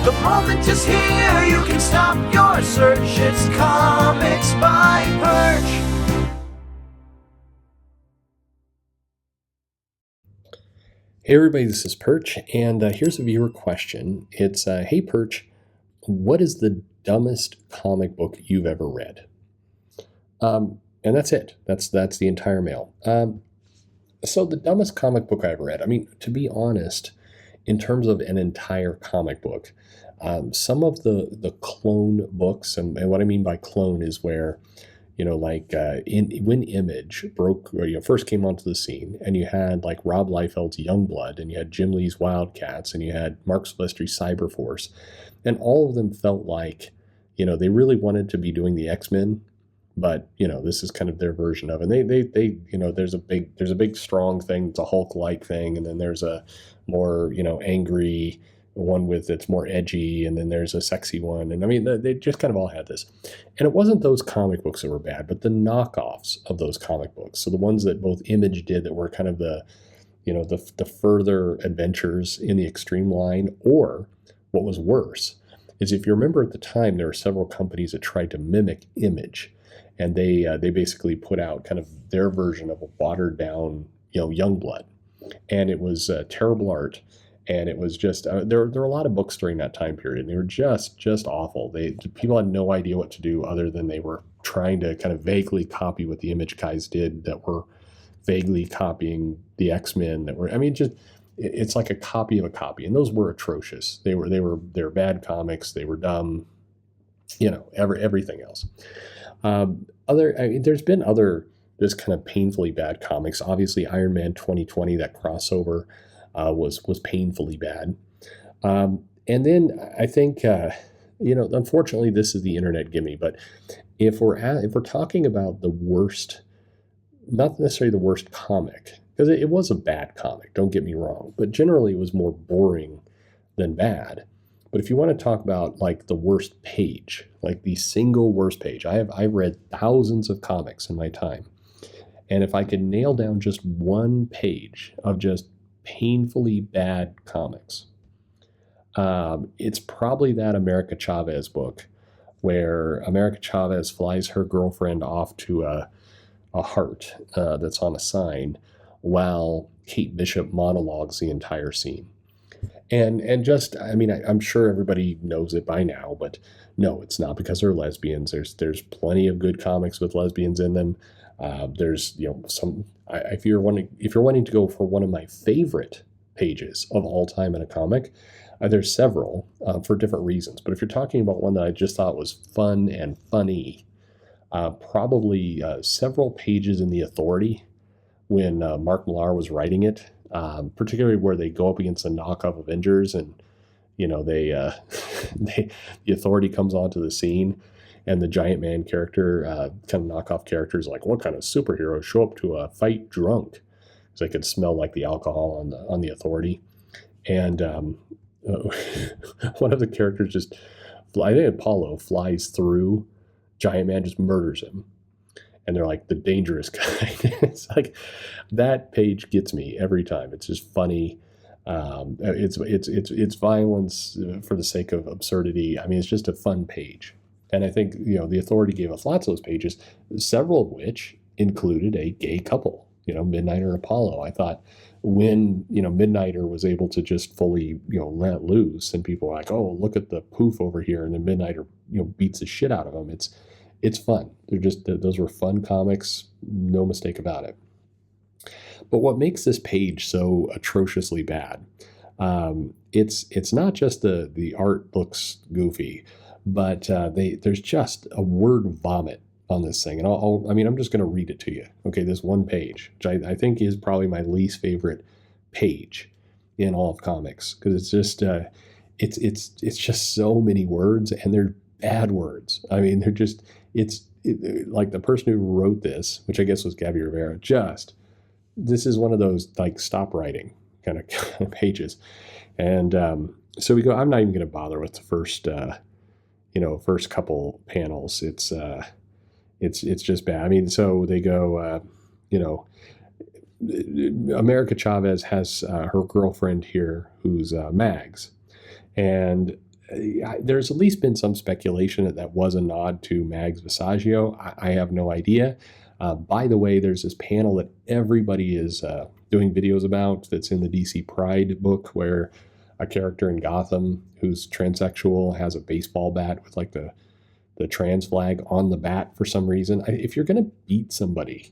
The moment is here, you can stop your search. It's Comics by Perch. Hey everybody, this is Perch, and here's a viewer question. It's, hey Perch, what is the dumbest comic book you've ever read? And that's it. That's the entire mail. So the dumbest comic book I ever read. I mean, to be honest, in terms of an entire comic book, some of the clone books, and what I mean by clone is where, when Image broke, or, first came onto the scene, and you had like Rob Liefeld's Youngblood, and you had Jim Lee's Wildcats, and you had Mark Silvestri's Cyberforce, and all of them felt like, they really wanted to be doing the X-Men, but this is kind of their version of it. And they there's a big strong thing, it's a Hulk-like thing, and then there's a more angry one with it's more edgy, and then there's a sexy one, and I mean they just kind of all had this. And it wasn't those comic books that were bad, but the knockoffs of those comic books. So the ones that both Image did that were kind of the further adventures in the Extreme line, or what was worse is, if you remember at the time, there were several companies that tried to mimic Image, and they basically put out kind of their version of a watered down Youngblood, and it was terrible art. And it was just there were a lot of books during that time period, and they were just awful. People had no idea what to do other than they were trying to kind of vaguely copy what the Image guys did, that were vaguely copying the X-Men, that were, I mean, just it's like a copy of a copy, and those were atrocious. They were bad comics. They were dumb, everything else. There's been other just kind of painfully bad comics. Obviously, Iron Man 2020, that crossover, was painfully bad. And then I think, unfortunately, this is the internet gimme. But if we're talking about the worst, not necessarily the worst comic, because it was a bad comic, don't get me wrong, but generally it was more boring than bad. But if you want to talk about like the worst page, like the single worst page, I've read thousands of comics in my time, and if I could nail down just one page of just painfully bad comics, it's probably that America Chavez book, where America Chavez flies her girlfriend off to a heart that's on a sign, while Kate Bishop monologues the entire scene. And just, I mean, I'm sure everybody knows it by now, but no, it's not because they're lesbians. There's plenty of good comics with lesbians in them. There's some. If you're wanting to go for one of my favorite pages of all time in a comic, there's several for different reasons. But if you're talking about one that I just thought was fun and funny, probably several pages in The Authority, when Mark Millar was writing it, particularly where they go up against the knockoff Avengers, and the Authority comes onto the scene, and the Giant Man character, kind of knockoff character, is like, what kind of superheroes show up to a fight drunk? Because they could smell like the alcohol on the Authority. And one of the characters just, I think Apollo, flies through Giant Man, just murders him. And they're like, the dangerous guy. It's like, that page gets me every time. It's just funny. It's violence for the sake of absurdity. I mean, it's just a fun page. And I think, the Authority gave us lots of those pages, several of which included a gay couple, Midnighter and Apollo. I thought when, Midnighter was able to just fully, let loose, and people were like, oh, look at the poof over here, and then Midnighter, beats the shit out of him. It's fun. Those were fun comics, no mistake about it. But what makes this page so atrociously bad, it's not just the art looks goofy, but there's just a word vomit on this thing. And I'm just going to read it to you. Okay, this one page, which I think is probably my least favorite page in all of comics, because it's just it's just so many words, and they're bad words. I mean, they're just like the person who wrote this, which I guess was Gabby Rivera. This is one of those like stop writing kind of pages, and so we go. I'm not even going to bother with the first couple panels. It's just bad. I mean, so they go, America Chavez has her girlfriend here, who's Mags, and there's at least been some speculation that that was a nod to Mags Visaggio. I have no idea. By the way, there's this panel that everybody is doing videos about that's in the DC Pride book, where a character in Gotham who's transsexual has a baseball bat with like the trans flag on the bat for some reason. If you're going to beat somebody,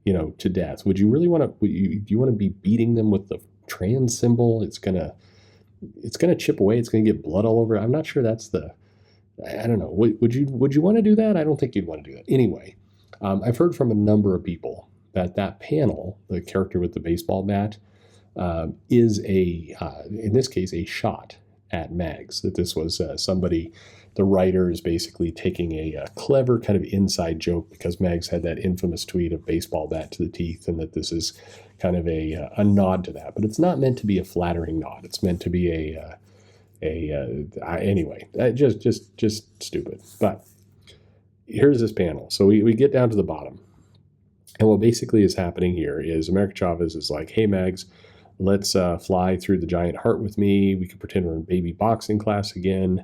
to death, would you really want to? Do you want to be beating them with the trans symbol? It's gonna chip away. It's gonna get blood all over. I'm not sure that's the. I don't know. Would you want to do that? I don't think you'd want to do that. Anyway, I've heard from a number of people that panel, the character with the baseball bat, is in this case, a shot at Mags. That this was somebody, the writer is basically taking a clever kind of inside joke because Mags had that infamous tweet of baseball bat to the teeth, and that this is kind of a nod to that. But it's not meant to be a flattering nod. It's meant to be anyway, just stupid. But here's this panel. So we get down to the bottom. And what basically is happening here is America Chavez is like, hey, Mags, let's fly through the giant heart with me. We can pretend we're in baby boxing class again.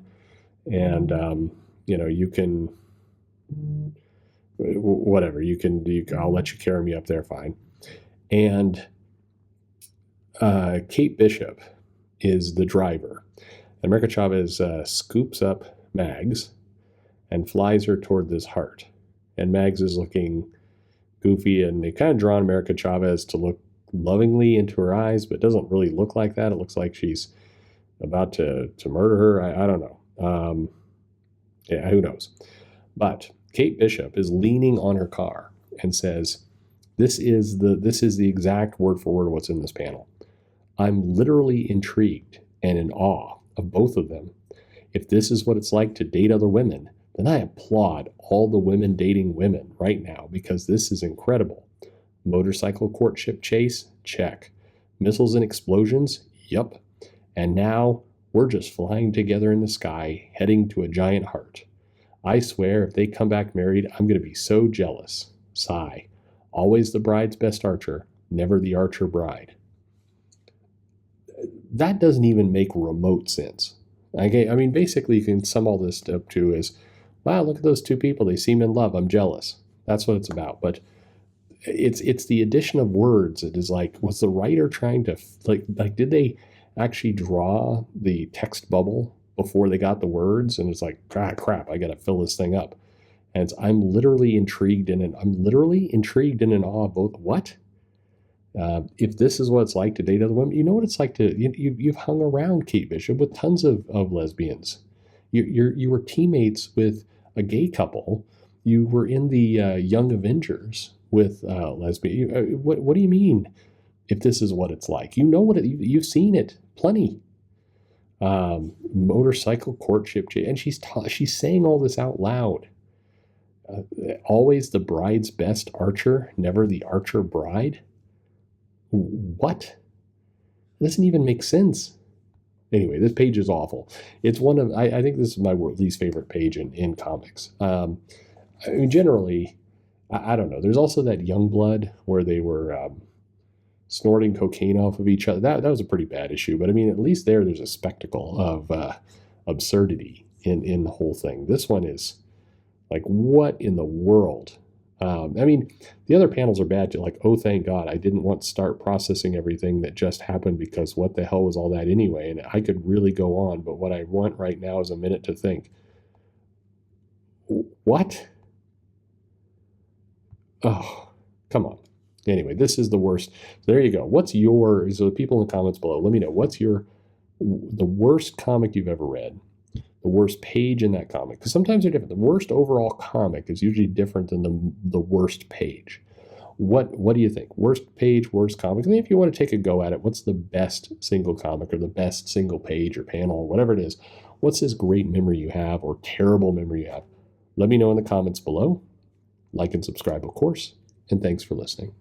And, you can, whatever, I'll let you carry me up there, fine. And Kate Bishop is the driver. America Chavez scoops up Mags and flies her toward this heart. And Mags is looking goofy, and they kind of drawn America Chavez to look lovingly into her eyes, but it doesn't really look like that. It looks like she's about to murder her. I don't know. Who knows? But Kate Bishop is leaning on her car and says, this is the exact word for word what's in this panel. I'm literally intrigued and in awe of both of them. If this is what it's like to date other women, then I applaud all the women dating women right now, because this is incredible. Motorcycle courtship chase? Check. Missiles and explosions? Yup. And now we're just flying together in the sky, heading to a giant heart. I swear if they come back married, I'm going to be so jealous. Sigh. Always the bride's best archer, never the archer bride. That doesn't even make remote sense. Okay, I mean, basically you can sum all this up to is, wow, look at those two people. They seem in love. I'm jealous. That's what it's about. But it's the addition of words. It is like, was the writer trying to, like did they actually draw the text bubble before they got the words? And it's like, crap, I got to fill this thing up. And I'm literally intrigued in an awe of both. What? If this is what it's like to date other women, you know what it's like to, you've hung around Kate Bishop with tons of lesbians. You were teammates with a gay couple. You were in the Young Avengers with lesbian. What do you mean? If this is what it's like, you've seen it plenty. Motorcycle courtship, and she's saying all this out loud. Always the bride's best archer, never the archer bride. What? It doesn't even make sense. Anyway, this page is awful. It's one of, I think this is my least favorite page in comics. I mean, generally, I don't know. There's also that Youngblood where they were snorting cocaine off of each other. That was a pretty bad issue. But I mean, at least there's a spectacle of absurdity in the whole thing. This one is like, what in the world? I mean, the other panels are bad too. Like, oh, thank God, I didn't want to start processing everything that just happened, because what the hell was all that anyway? And I could really go on, but what I want right now is a minute to think. What? Oh, come on. Anyway, this is the worst. There you go. So the people in the comments below, let me know, what's the worst comic you've ever read? The worst page in that comic, because sometimes they're different. The worst overall comic is usually different than the worst page. What do you think? Worst page, worst comic? And if you want to take a go at it, what's the best single comic or the best single page or panel or whatever it is? What's this great memory you have or terrible memory you have? Let me know in the comments below. Like and subscribe, of course, and thanks for listening.